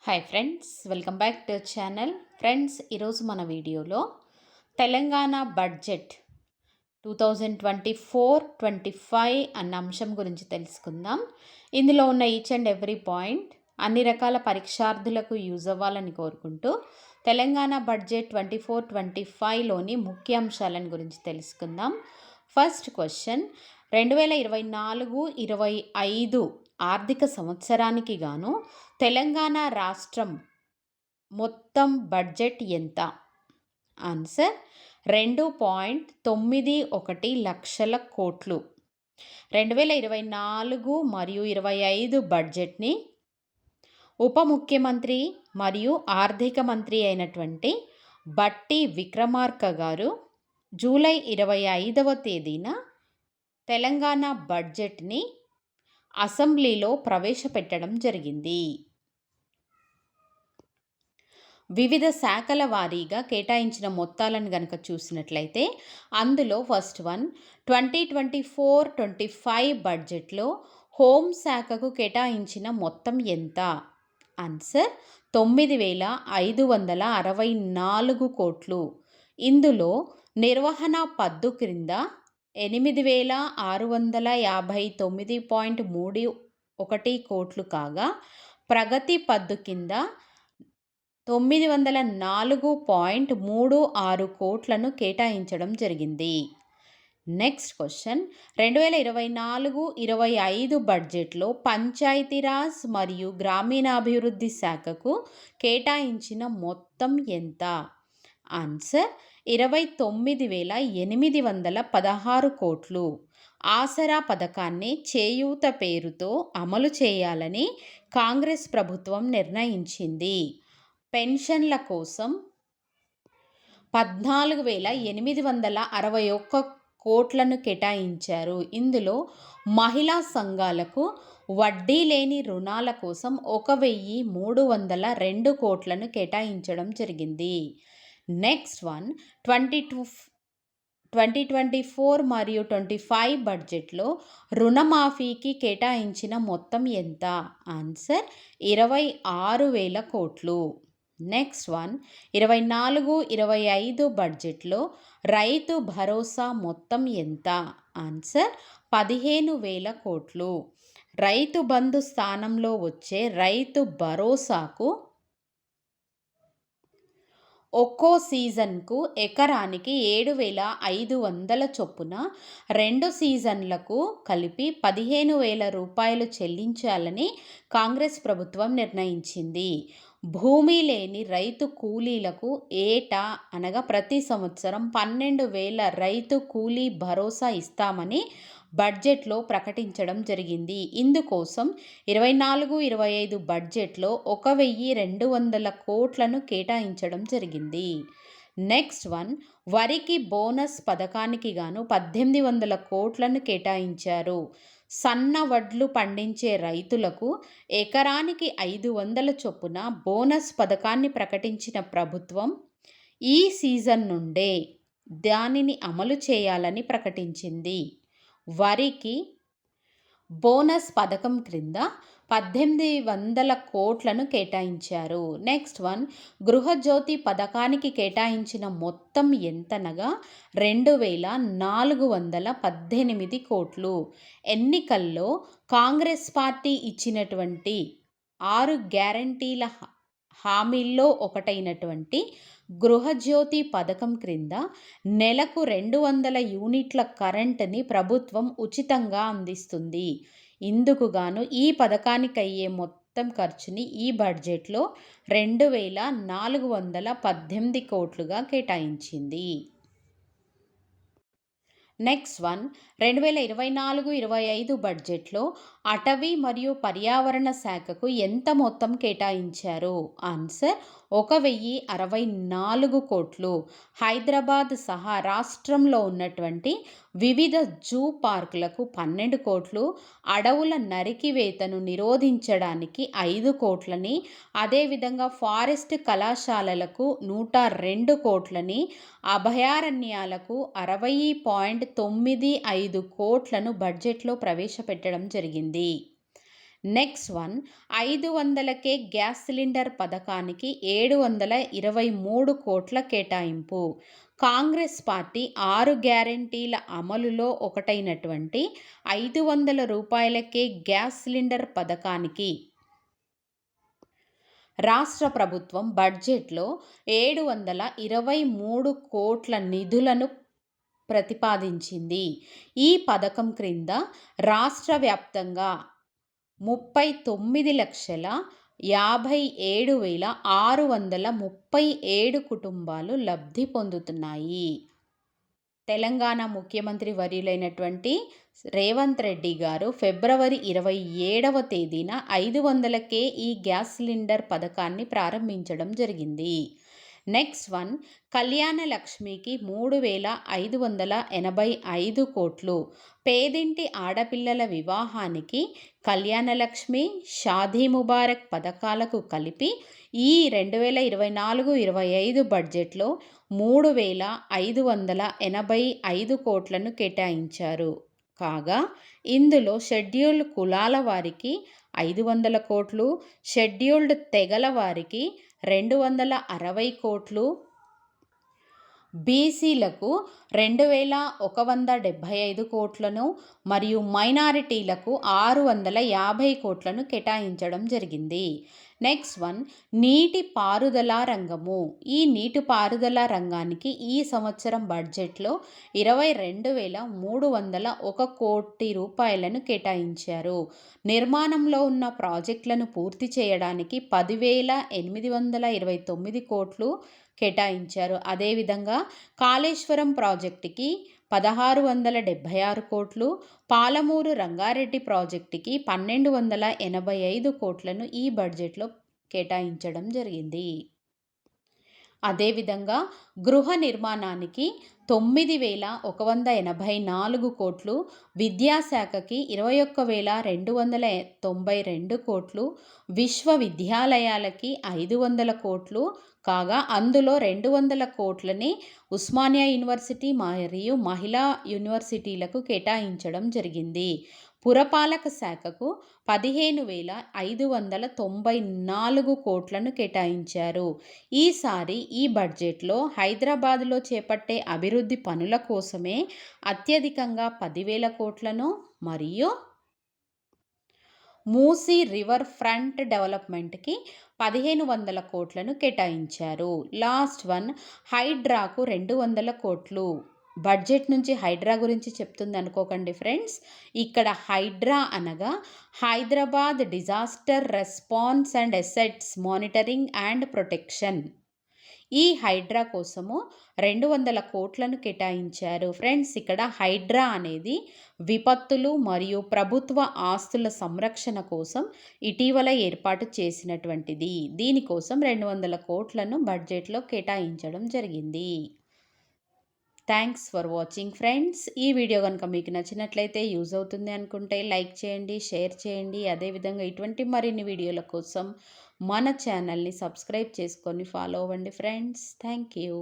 Hi friends, welcome back to channel. Friends, ఈరోజు మన వీడియోలో తెలంగాణ బడ్జెట్ 2024-25 అన్న అంశం గురించి తెలుసుకుందాం. ఇందులో ఉన్న ఈచ్ అండ్ ఎవ్రీ పాయింట్ అన్ని రకాల పరీక్షార్థులకు యూజ్ అవ్వాలని కోరుకుంటూ తెలంగాణ బడ్జెట్ 24-25లోని ముఖ్య అంశాలను గురించి తెలుసుకుందాం. ఫస్ట్ క్వశ్చన్, 2024-25 ఆర్థిక సంవత్సరానికి గాను తెలంగాణ రాష్ట్రం మొత్తం బడ్జెట్ ఎంత? ఆన్సర్ 2.91 లక్షల కోట్లు. 2024 మరియు 25 బడ్జెట్ని ఉప ముఖ్యమంత్రి మరియు ఆర్థిక మంత్రి అయినటువంటి బట్టి విక్రమార్క గారు జూలై 25వ తేదీన తెలంగాణ బడ్జెట్ని అసెంబ్లీలో ప్రవేశపెట్టడం జరిగింది. వివిధ శాఖల వారీగా కేటాయించిన మొత్తాలను గనక చూసినట్లయితే అందులో ఫస్ట్ వన్ 2024-25 బడ్జెట్లో హోం శాఖకు కేటాయించిన మొత్తం ఎంత? ఆన్సర్ 9,564 కోట్లు. ఇందులో నిర్వహణ పద్దు క్రింద 8,659.31 కోట్లు కాగా, ప్రగతి పద్దు కింద 904.36 కోట్లను కేటాయించడం జరిగింది. నెక్స్ట్ క్వశ్చన్, 2024-25 బడ్జెట్లో పంచాయతీరాజ్ మరియు గ్రామీణాభివృద్ధి శాఖకు కేటాయించిన మొత్తం ఎంత? ఆన్సర్ 29,816 కోట్లు. ఆసరా పథకాన్ని చేయూత పేరుతో అమలు చేయాలని కాంగ్రెస్ ప్రభుత్వం నిర్ణయించింది. పెన్షన్ల కోసం 14,861 కోట్లను కేటాయించారు. ఇందులో మహిళా సంఘాలకు వడ్డీ లేని రుణాల కోసం 1,302 కోట్లను కేటాయించడం జరిగింది. నెక్స్ట్ వన్, 2024 మరియు 25 బడ్జెట్లో రుణమాఫీకి కేటాయించిన మొత్తం ఎంత? ఆన్సర్ 26,000 కోట్లు. నెక్స్ట్ వన్, 24-25 బడ్జెట్లో రైతు భరోసా మొత్తం ఎంత? ఆన్సర్ 15,000 కోట్లు. రైతు బంధు స్థానంలో వచ్చే రైతు భరోసాకు ఒక్కో సీజన్కు ఎకరానికి 7,500 చొప్పున 2 సీజన్లకు కలిపి 15,000 రూపాయలు చెల్లించాలని కాంగ్రెస్ ప్రభుత్వం నిర్ణయించింది. భూమి లేని రైతు కూలీలకు ఏటా అనగా ప్రతి సంవత్సరం 12,000 రైతు కూలీ భరోసా ఇస్తామని బడ్జెట్లో ప్రకటించడం జరిగింది. ఇందుకోసం 24-25 బడ్జెట్లో 1,200 కోట్లను కేటాయించడం జరిగింది. నెక్స్ట్ వన్, వరికి బోనస్ పథకానికి గాను 1,800 కోట్లను కేటాయించారు. సన్న వడ్లు పండించే రైతులకు ఎకరానికి 500 చొప్పున బోనస్ పథకాన్ని ప్రకటించిన ప్రభుత్వం ఈ సీజన్ నుండే దానిని అమలు చేయాలని ప్రకటించింది. వరికి బోనస్ పథకం క్రింద 1,800 కోట్లను కేటాయించారు. నెక్స్ట్ వన్, గృహజ్యోతి పథకానికి కేటాయించిన మొత్తం ఎంతనగా 2,418 కోట్లు. ఎన్నికల్లో కాంగ్రెస్ పార్టీ ఇచ్చినటువంటి 6 గ్యారంటీల హామీల్లో ఒకటైనటువంటి గృహజ్యోతి పథకం క్రింద నెలకు 200 యూనిట్ల కరెంటుని ప్రభుత్వం ఉచితంగా అందిస్తుంది. ఇందుకు గాను ఈ పథకానికి అయ్యే మొత్తం ఖర్చుని ఈ బడ్జెట్లో 2,418 కోట్లుగా కేటాయించింది. నెక్స్ట్ వన్, 2024-25 బడ్జెట్లో అటవీ మరియు పర్యావరణ శాఖకు ఎంత మొత్తం కేటాయించారు? ఆన్సర్ 1,064 కోట్లు. హైదరాబాద్ సహా రాష్ట్రంలో ఉన్నటువంటి వివిధ జూ పార్కులకు 12 కోట్లు, అడవుల నరికివేతను నిరోధించడానికి 5 కోట్లని, అదేవిధంగా ఫారెస్ట్ కళాశాలలకు 102 కోట్లని, అభయారణ్యాలకు 60.95 కోట్లను బడ్జెట్లో ప్రవేశపెట్టడం జరిగింది. నెక్స్ట్ వన్ 500కే గ్యాస్ సిలిండర్ పథకానికి 723 కోట్ల కేటాయింపు. కాంగ్రెస్ పార్టీ 6 గ్యారంటీల అమలులో ఒకటైనటువంటి 500 రూపాయలకే గ్యాస్ సిలిండర్ పథకానికి రాష్ట్ర ప్రభుత్వం బడ్జెట్లో 723 కోట్ల నిధులను ప్రతిపాదించింది. ఈ పథకం క్రింద రాష్ట్ర వ్యాప్తంగా 39,57,637 కుటుంబాలు లబ్ధి పొందుతున్నాయి. తెలంగాణ ముఖ్యమంత్రి వర్యులైనటువంటి రేవంత్ రెడ్డి గారు ఫిబ్రవరి 27వ తేదీన 500కే ఈ గ్యాస్ సిలిండర్ పథకాన్ని ప్రారంభించడం జరిగింది. నెక్స్ట్ వన్ కళ్యాణ లక్ష్మికి 3,585 కోట్లు. పేదింటి ఆడపిల్లల వివాహానికి కళ్యాణలక్ష్మి, షాదీ ముబారక్ పథకాలకు కలిపి ఈ 2024-25 బడ్జెట్లో 3,585 కోట్లను కేటాయించారు. కాగా ఇందులో షెడ్యూల్డ్ కులాల వారికి 500 కోట్లు, షెడ్యూల్డ్ తెగల వారికి 260 కోట్లు, బీసీలకు 2,175 కోట్లను మరియు మైనారిటీలకు 650 కోట్లను కేటాయించడం జరిగింది. నెక్స్ట్ వన్ నీటి పారుదల రంగము. ఈ నీటి పారుదల రంగానికి ఈ సంవత్సరం బడ్జెట్లో 22,301 కోటి రూపాయలను కేటాయించారు. నిర్మాణంలో ఉన్న ప్రాజెక్టులను పూర్తి చేయడానికి 10,829 కోట్లు కేటాయించారు. అదేవిధంగా కాళేశ్వరం ప్రాజెక్టుకి 1,676 కోట్లు, పాలమూరు రంగారెడ్డి ప్రాజెక్టుకి 1,285 కోట్లను ఈ బడ్జెట్లో కేటాయించడం జరిగింది. అదేవిధంగా గృహ నిర్మాణానికి 9,184 కోట్లు, విద్యాశాఖకి 21,292 కోట్లు, విశ్వవిద్యాలయాలకి 500 కోట్లు కాగా అందులో 200 కోట్లని ఉస్మానియా యూనివర్సిటీ మరియు మహిళా యూనివర్సిటీలకు కేటాయించడం జరిగింది. పురపాలక శాఖకు 15,594 కోట్లను కేటాయించారు. ఈసారి ఈ బడ్జెట్లో హైదరాబాదులో చేపట్టే అభివృద్ధి పనుల కోసమే అత్యధికంగా 10,000 కోట్లను మరియు మూసీ రివర్ ఫ్రంట్ డెవలప్మెంట్కి 1,500 కోట్లను కేటాయించారు. లాస్ట్ వన్ హైడ్రాకు 200 కోట్లు. బడ్జెట్ నుంచి హైడ్రా గురించి చెప్తుంది అనుకోకండి ఫ్రెండ్స్. ఇక్కడ హైడ్రా అనగా Hyderabad disaster response and assets monitoring and protection. ఈ హైడ్రా కోసము 200 కోట్లను కేటాయించారు. ఫ్రెండ్స్ ఇక్కడ హైడ్రా అనేది విపత్తులు మరియు ప్రభుత్వ ఆస్తుల సంరక్షణ కోసం ఇటీవల ఏర్పాటు చేసినటువంటిది. దీనికోసం 200 కోట్లను బడ్జెట్లో కేటాయించడం జరిగింది. Thanks for watching friends. ఈ వీడియో కనుక మీకు నచ్చినట్లయితే యూజ్ అవుతుంది అనుకుంటే లైక్ చేయండి, షేర్ చేయండి. అదేవిధంగా ఇటువంటి మరిన్ని వీడియోల కోసం మన ఛానల్ని సబ్స్క్రైబ్ చేసుకొని ఫాలో అవ్వండి ఫ్రెండ్స్. Thank you.